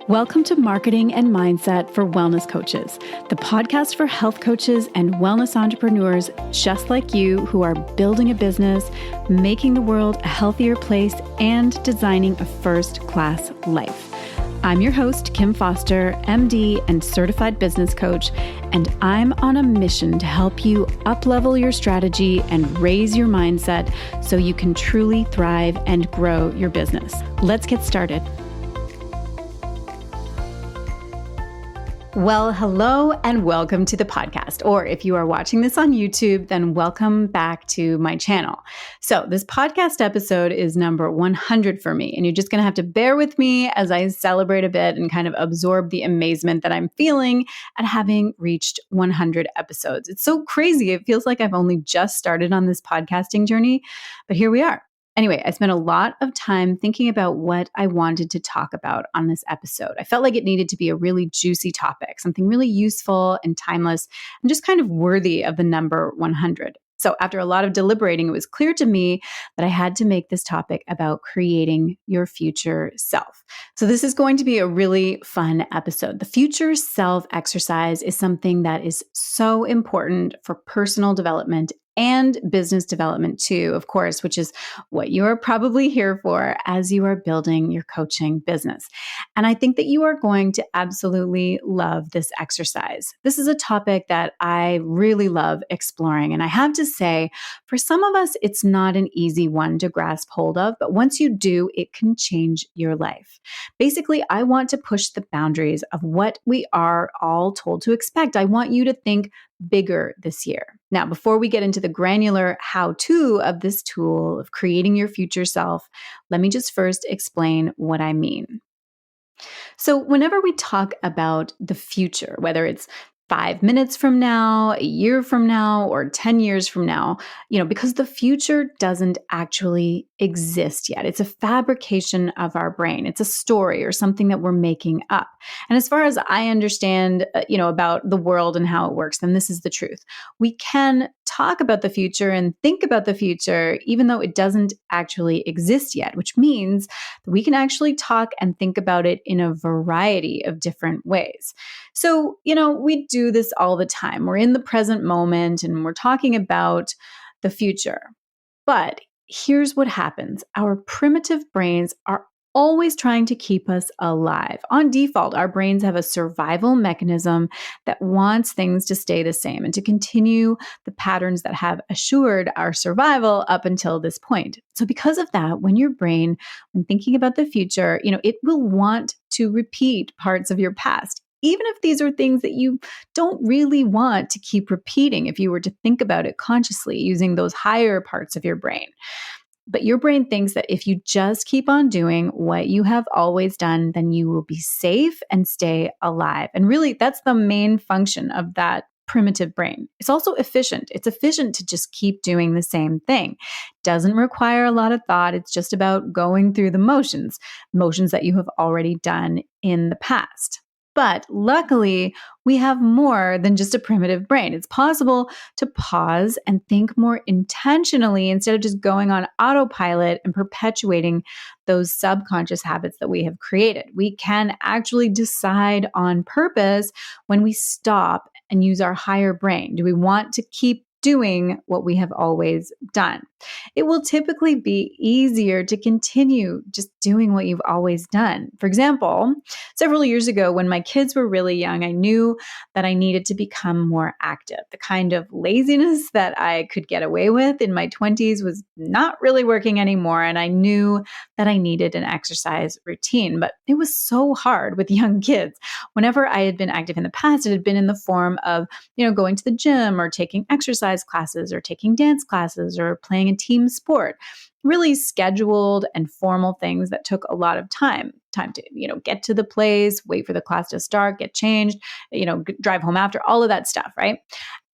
Welcome to Marketing and Mindset for Wellness Coaches, the podcast for health coaches and wellness entrepreneurs just like you who are building a business, making the world a healthier place, and designing a first-class life. I'm your host, Kim Foster, MD and certified business coach, and I'm on a mission to help you up-level your strategy and raise your mindset so you can truly thrive and grow your business. Let's get started. Well, hello and welcome to the podcast. Or if you are watching this on YouTube, then welcome back to my channel. So this podcast episode is number 100 for me, and you're just going to have to bear with me as I celebrate a bit and kind of absorb the amazement that I'm feeling at having reached 100 episodes. It's so crazy. It feels like I've only just started on this podcasting journey, but here we are. Anyway, I spent a lot of time thinking about what I wanted to talk about on this episode. I felt like it needed to be a really juicy topic, something really useful and timeless, and just kind of worthy of the number 100. So after a lot of deliberating, it was clear to me that I had to make this topic about creating your future self. So this is going to be a really fun episode. The future self exercise is something that is so important for personal development and business development too, of course, which is what you are probably here for as you are building your coaching business. And I think that you are going to absolutely love this exercise. This is a topic that I really love exploring. And I have to say, for some of us, it's not an easy one to grasp hold of, but once you do, it can change your life. Basically, I want to push the boundaries of what we are all told to expect. I want you to think bigger this year. Now, before we get into the granular how-to of this tool of creating your future self, let me just first explain what I mean. So whenever we talk about the future, whether it's 5 minutes from now, a year from now, or 10 years from now, because the future doesn't actually exist yet. It's a fabrication of our brain. It's a story or something that we're making up. And as far as I understand, about the world and how it works, then this is the truth. We can talk about the future and think about the future, even though it doesn't actually exist yet, which means that we can actually talk and think about it in a variety of different ways. So, we do this all the time. We're in the present moment and we're talking about the future. But here's what happens. Our primitive brains are always trying to keep us alive. On default, our brains have a survival mechanism that wants things to stay the same and to continue the patterns that have assured our survival up until this point. So because of that, when thinking about the future, it will want to repeat parts of your past, even if these are things that you don't really want to keep repeating if you were to think about it consciously using those higher parts of your brain. But your brain thinks that if you just keep on doing what you have always done, then you will be safe and stay alive. And really, that's the main function of that primitive brain. It's also efficient. It's efficient to just keep doing the same thing. Doesn't require a lot of thought. It's just about going through the motions that you have already done in the past. But luckily, we have more than just a primitive brain. It's possible to pause and think more intentionally instead of just going on autopilot and perpetuating those subconscious habits that we have created. We can actually decide on purpose when we stop and use our higher brain. Do we want to keep doing what we have always done? It will typically be easier to continue just doing what you've always done. For example, several years ago when my kids were really young, I knew that I needed to become more active. The kind of laziness that I could get away with in my 20s was not really working anymore, and I knew that I needed an exercise routine. But it was so hard with young kids. Whenever I had been active in the past, it had been in the form of, going to the gym or taking exercise classes or taking dance classes or playing a team sport, really scheduled and formal things that took a lot of time to, get to the place, wait for the class to start, get changed, drive home after, all of that stuff, right?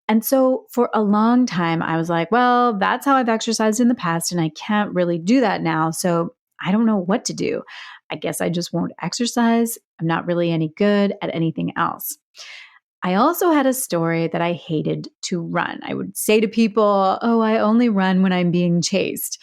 And so for a long time, I was like, well, that's how I've exercised in the past and I can't really do that now. So I don't know what to do. I guess I just won't exercise. I'm not really any good at anything else. I also had a story that I hated to run. I would say to people, oh, I only run when I'm being chased.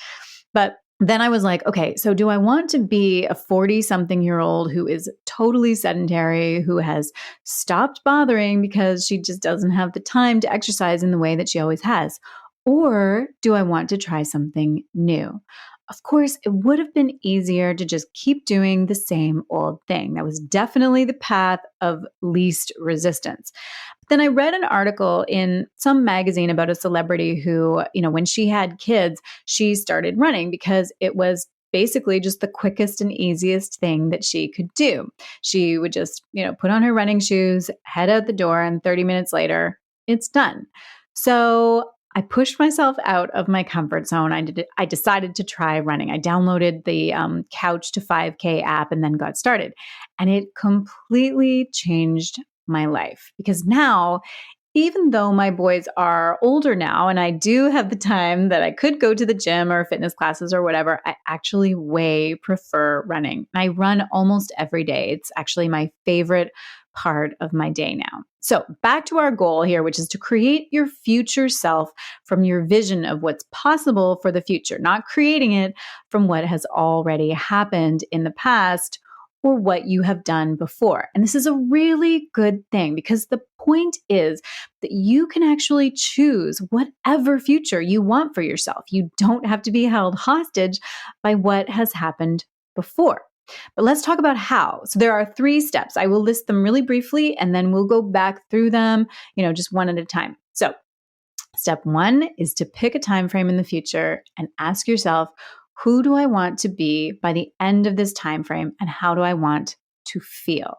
But then I was like, okay, so do I want to be a 40-something-year-old who is totally sedentary, who has stopped bothering because she just doesn't have the time to exercise in the way that she always has? Or do I want to try something new? Of course, it would have been easier to just keep doing the same old thing. That was definitely the path of least resistance. Then I read an article in some magazine about a celebrity who, when she had kids, she started running because it was basically just the quickest and easiest thing that she could do. She would just, put on her running shoes, head out the door, and 30 minutes later, it's done. So I pushed myself out of my comfort zone. I decided to try running. I downloaded the Couch to 5K app and then got started. And it completely changed my life because now, even though my boys are older now and I do have the time that I could go to the gym or fitness classes or whatever, I actually way prefer running. I run almost every day. It's actually my favorite part of my day now. So back to our goal here, which is to create your future self from your vision of what's possible for the future, not creating it from what has already happened in the past or what you have done before. And this is a really good thing because the point is that you can actually choose whatever future you want for yourself. You don't have to be held hostage by what has happened before. But let's talk about how. So there are 3 steps. I will list them really briefly and then we'll go back through them, just one at a time. So step 1 is to pick a time frame in the future and ask yourself, who do I want to be by the end of this time frame and how do I want to feel?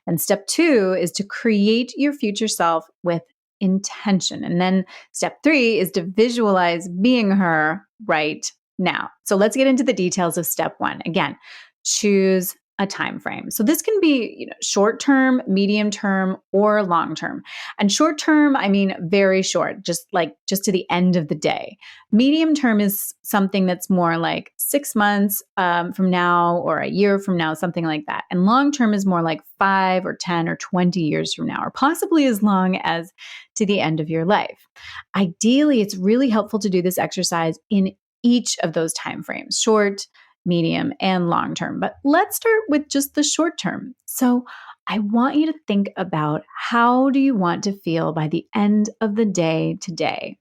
And step 2 is to create your future self with intention. And then step 3 is to visualize being her right now. So let's get into the details of step 1. Again, choose a time frame. So this can be, short term, medium term, or long term. And short term, I mean very short, just to the end of the day. Medium term is something that's more like 6 months from now or a year from now, something like that. And long term is more like 5 or 10 or 20 years from now, or possibly as long as to the end of your life. Ideally, it's really helpful to do this exercise in each of those time frames, short, medium, and long term. But let's start with just the short term. So I want you to think about, how do you want to feel by the end of the day today?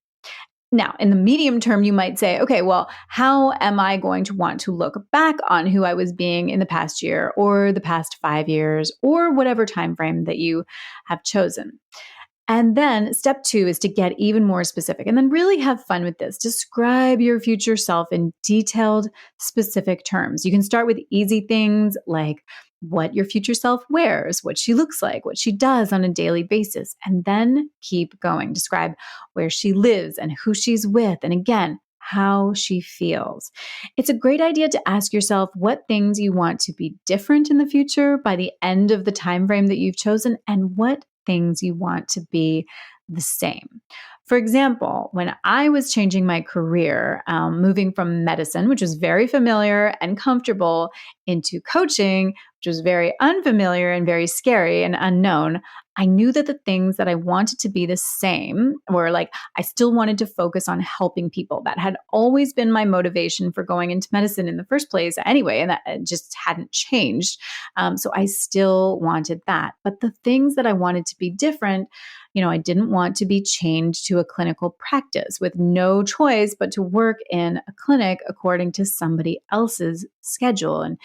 Now, in the medium term, you might say, okay, well, how am I going to want to look back on who I was being in the past year or the past 5 years or whatever time frame that you have chosen? And then step 2 is to get even more specific and then really have fun with this. Describe your future self in detailed, specific terms. You can start with easy things like what your future self wears, what she looks like, what she does on a daily basis, and then keep going. Describe where she lives and who she's with, and again, how she feels. It's a great idea to ask yourself what things you want to be different in the future by the end of the time frame that you've chosen, and what things you want to be the same. For example, when I was changing my career, moving from medicine, which was very familiar and comfortable, into coaching, which was very unfamiliar and very scary and unknown, I knew that the things that I wanted to be the same were like, I still wanted to focus on helping people. That had always been my motivation for going into medicine in the first place anyway, and that just hadn't changed. So I still wanted that. But the things that I wanted to be different, I didn't want to be chained to a clinical practice with no choice but to work in a clinic according to somebody else's schedule and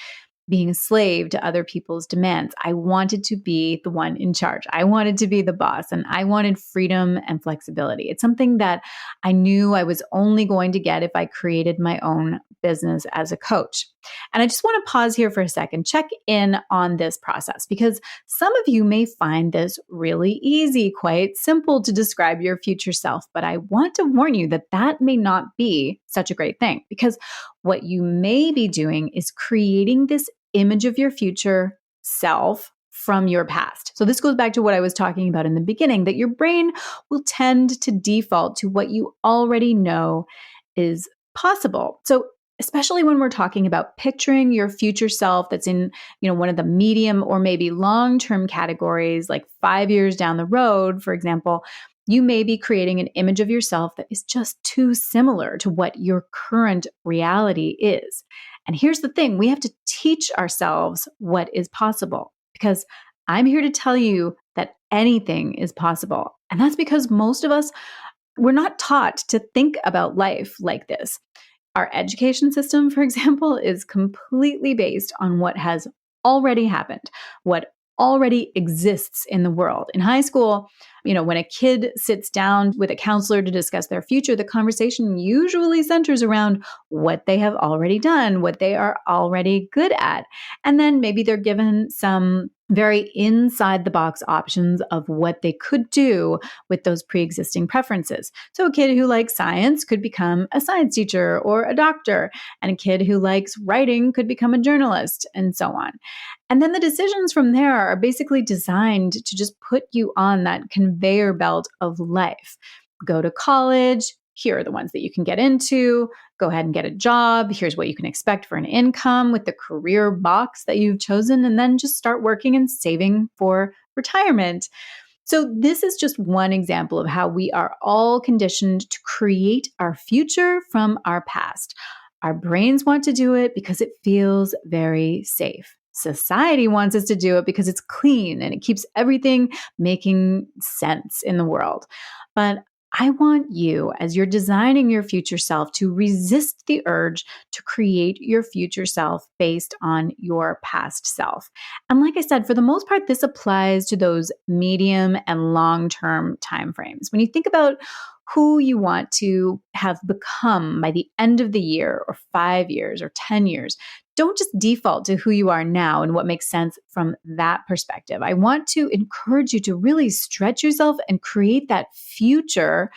being a slave to other people's demands. I wanted to be the one in charge. I wanted to be the boss, and I wanted freedom and flexibility. It's something that I knew I was only going to get if I created my own business as a coach. And I just want to pause here for a second, check in on this process, because some of you may find this really easy, quite simple to describe your future self. But I want to warn you that that may not be such a great thing, because what you may be doing is creating this image of your future self from your past. So this goes back to what I was talking about in the beginning, that your brain will tend to default to what you already know is possible. So especially when we're talking about picturing your future self that's in, one of the medium or maybe long-term categories, like 5 years down the road, for example, you may be creating an image of yourself that is just too similar to what your current reality is. And here's the thing, we have to teach ourselves what is possible, because I'm here to tell you that anything is possible. And that's because most of us, we're not taught to think about life like this. Our education system, for example, is completely based on what has already happened, what already exists in the world. In high school, when a kid sits down with a counselor to discuss their future, the conversation usually centers around what they have already done, what they are already good at. And then maybe they're given some very inside the box options of what they could do with those pre-existing preferences. So a kid who likes science could become a science teacher or a doctor, and a kid who likes writing could become a journalist, and so on. And then the decisions from there are basically designed to just put you on that conveyor belt of life. Go to college. Here are the ones that you can get into. Go ahead and get a job. Here's what you can expect for an income with the career box that you've chosen, and then just start working and saving for retirement. So this is just one example of how we are all conditioned to create our future from our past. Our brains want to do it because it feels very safe. Society wants us to do it because it's clean and it keeps everything making sense in the world. But I want you, as you're designing your future self, to resist the urge to create your future self based on your past self. And like I said, for the most part, this applies to those medium and long-term timeframes. When you think about who you want to have become by the end of the year, or 5 years, or 10 years, don't just default to who you are now and what makes sense from that perspective. I want to encourage you to really stretch yourself and create that future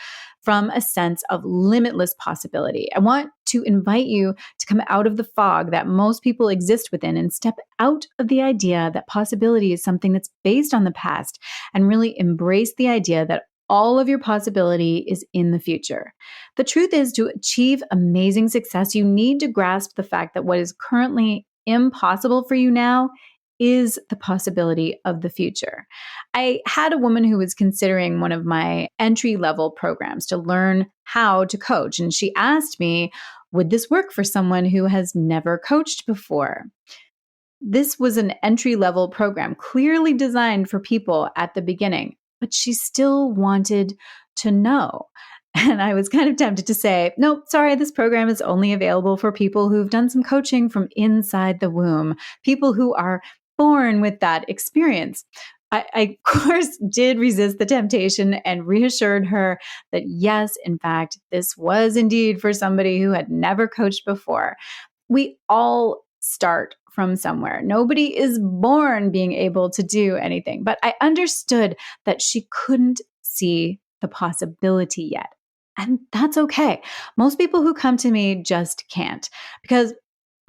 from a sense of limitless possibility. I want to invite you to come out of the fog that most people exist within and step out of the idea that possibility is something that's based on the past, and really embrace the idea that all of your possibility is in the future. The truth is, to achieve amazing success, you need to grasp the fact that what is currently impossible for you now is the possibility of the future. I had a woman who was considering one of my entry-level programs to learn how to coach, and she asked me, would this work for someone who has never coached before? This was an entry-level program, clearly designed for people at the beginning, but she still wanted to know. And I was kind of tempted to say, no, sorry, this program is only available for people who've done some coaching from inside the womb, people who are born with that experience. I, of course, did resist the temptation and reassured her that yes, in fact, this was indeed for somebody who had never coached before. We all start from somewhere. Nobody is born being able to do anything, but I understood that she couldn't see the possibility yet. And that's okay. Most people who come to me just can't, because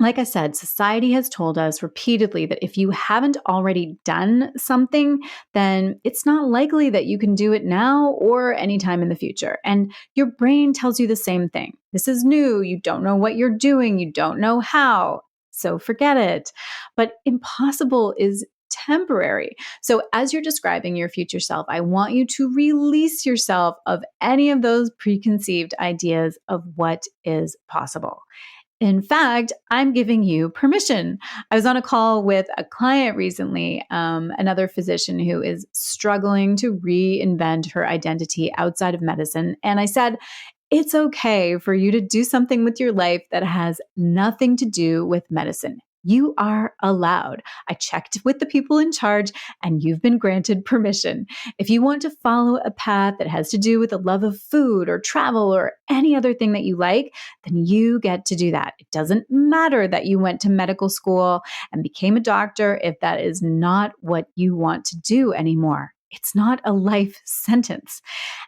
like I said, society has told us repeatedly that if you haven't already done something, then it's not likely that you can do it now or anytime in the future. And your brain tells you the same thing. This is new. You don't know what you're doing. You don't know how. So forget it. But impossible is temporary. So as you're describing your future self, I want you to release yourself of any of those preconceived ideas of what is possible. In fact, I'm giving you permission. I was on a call with a client recently, another physician who is struggling to reinvent her identity outside of medicine. And I said, it's okay for you to do something with your life that has nothing to do with medicine. You are allowed. I checked with the people in charge, and you've been granted permission. If you want to follow a path that has to do with the love of food or travel or any other thing that you like, then you get to do that. It doesn't matter that you went to medical school and became a doctor if that is not what you want to do anymore. It's not a life sentence.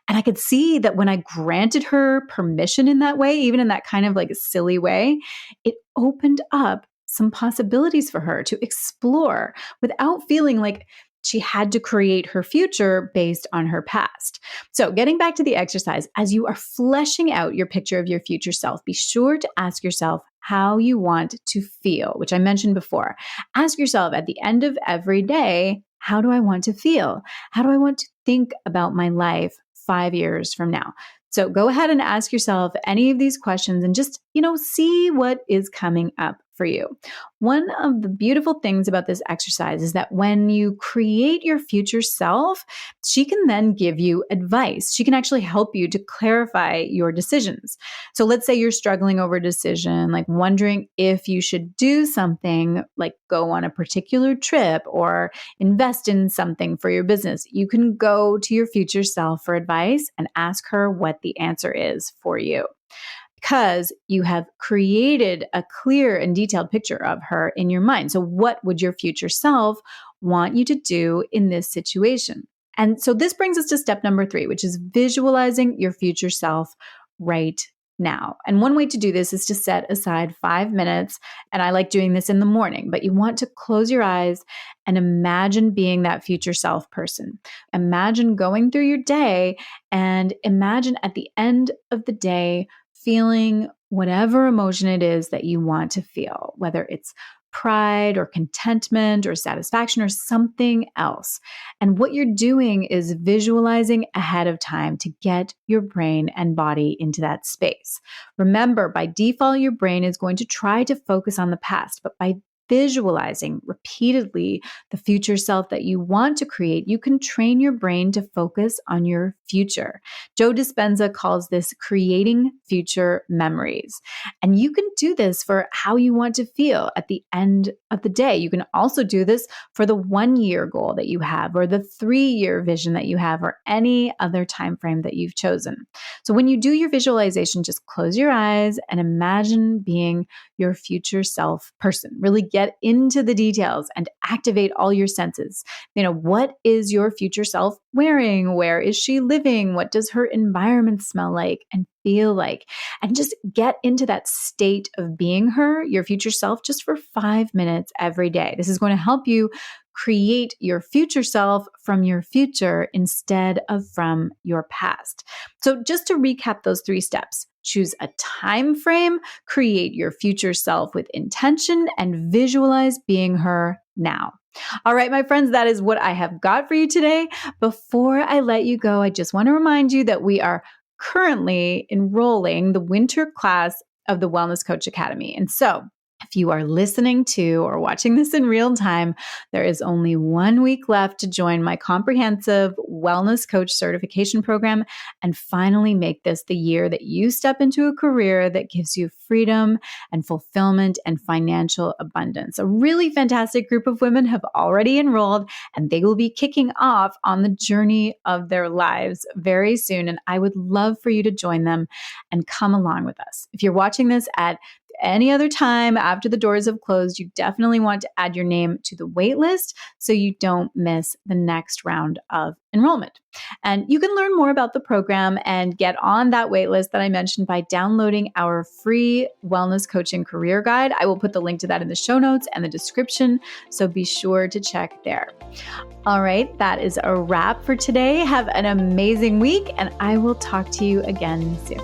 And I could see that when I granted her permission in that way, even in that kind of like a silly way, it opened up some possibilities for her to explore without feeling like she had to create her future based on her past. So getting back to the exercise, as you are fleshing out your picture of your future self, be sure to ask yourself how you want to feel, which I mentioned before. Ask yourself at the end of every day, how do I want to feel? How do I want to think about my life 5 years from now? So go ahead and ask yourself any of these questions and just, see what is coming up for you. One of the beautiful things about this exercise is that when you create your future self, she can then give you advice. She can actually help you to clarify your decisions. So let's say you're struggling over a decision, like wondering if you should do something like go on a particular trip or invest in something for your business. You can go to your future self for advice and ask her what the answer is for you, because you have created a clear and detailed picture of her in your mind. So what would your future self want you to do in this situation? And so this brings us to step number 3, which is visualizing your future self right now. And one way to do this is to set aside 5 minutes. And I like doing this in the morning, but you want to close your eyes and imagine being that future self person. Imagine going through your day and imagine at the end of the day feeling whatever emotion it is that you want to feel, whether it's pride or contentment or satisfaction or something else. And what you're doing is visualizing ahead of time to get your brain and body into that space. Remember, by default, your brain is going to try to focus on the past, but by visualizing repeatedly the future self that you want to create, you can train your brain to focus on your future. Joe Dispenza calls this creating future memories. And you can do this for how you want to feel at the end of the day. You can also do this for the 1-year goal that you have, or the 3-year vision that you have, or any other time frame that you've chosen. So when you do your visualization, just close your eyes and imagine being your future self person. Really get into the details and activate all your senses. What is your future self wearing? Where is she living? What does her environment smell like and feel like? And just get into that state of being her, your future self, just for 5 minutes every day. This is going to help you create your future self from your future instead of from your past. So just to recap those 3 steps: choose a time frame, create your future self with intention, and visualize being her now. All right, my friends, that is what I have got for you today. Before I let you go, I just want to remind you that we are currently enrolling the winter class of the Wellness Coach Academy. And so if you are listening to or watching this in real time, there is only 1 week left to join my comprehensive Wellness Coach certification program and finally make this the year that you step into a career that gives you freedom and fulfillment and financial abundance. A really fantastic group of women have already enrolled, and they will be kicking off on the journey of their lives very soon. And I would love for you to join them and come along with us. If you're watching this at any other time after the doors have closed, you definitely want to add your name to the wait list so you don't miss the next round of enrollment. And you can learn more about the program and get on that wait list that I mentioned by downloading our free wellness coaching career guide. I will put the link to that in the show notes and the description, so be sure to check there. All right, that is a wrap for today. Have an amazing week, and I will talk to you again soon.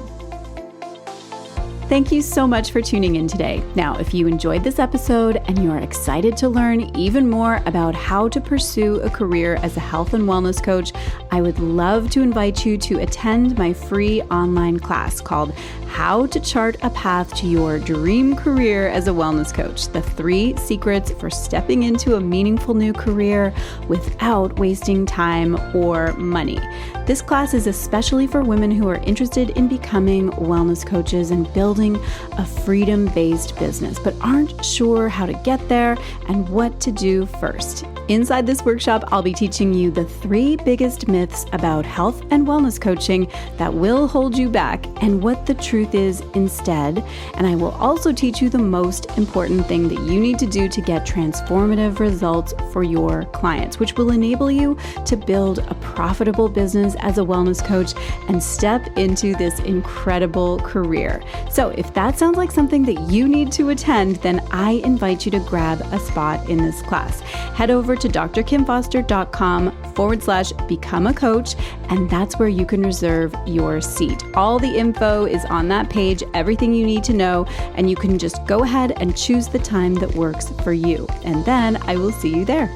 Thank you so much for tuning in today. Now, if you enjoyed this episode and you are excited to learn even more about how to pursue a career as a health and wellness coach, I would love to invite you to attend my free online class called How to Chart a Path to Your Dream Career as a Wellness Coach: The 3 Secrets for Stepping into a Meaningful New Career Without Wasting Time or Money. This class is especially for women who are interested in becoming wellness coaches and building a freedom-based business, but aren't sure how to get there and what to do first. Inside this workshop, I'll be teaching you the 3 biggest myths about health and wellness coaching that will hold you back and what the truth is instead. And I will also teach you the most important thing that you need to do to get transformative results for your clients, which will enable you to build a profitable business as a wellness coach and step into this incredible career. So if that sounds like something that you need to attend, then I invite you to grab a spot in this class. Head over to drkimfoster.com/become a coach, and that's where you can reserve your seat. All the info is on that page, everything you need to know, and you can just go ahead and choose the time that works for you. And then I will see you there.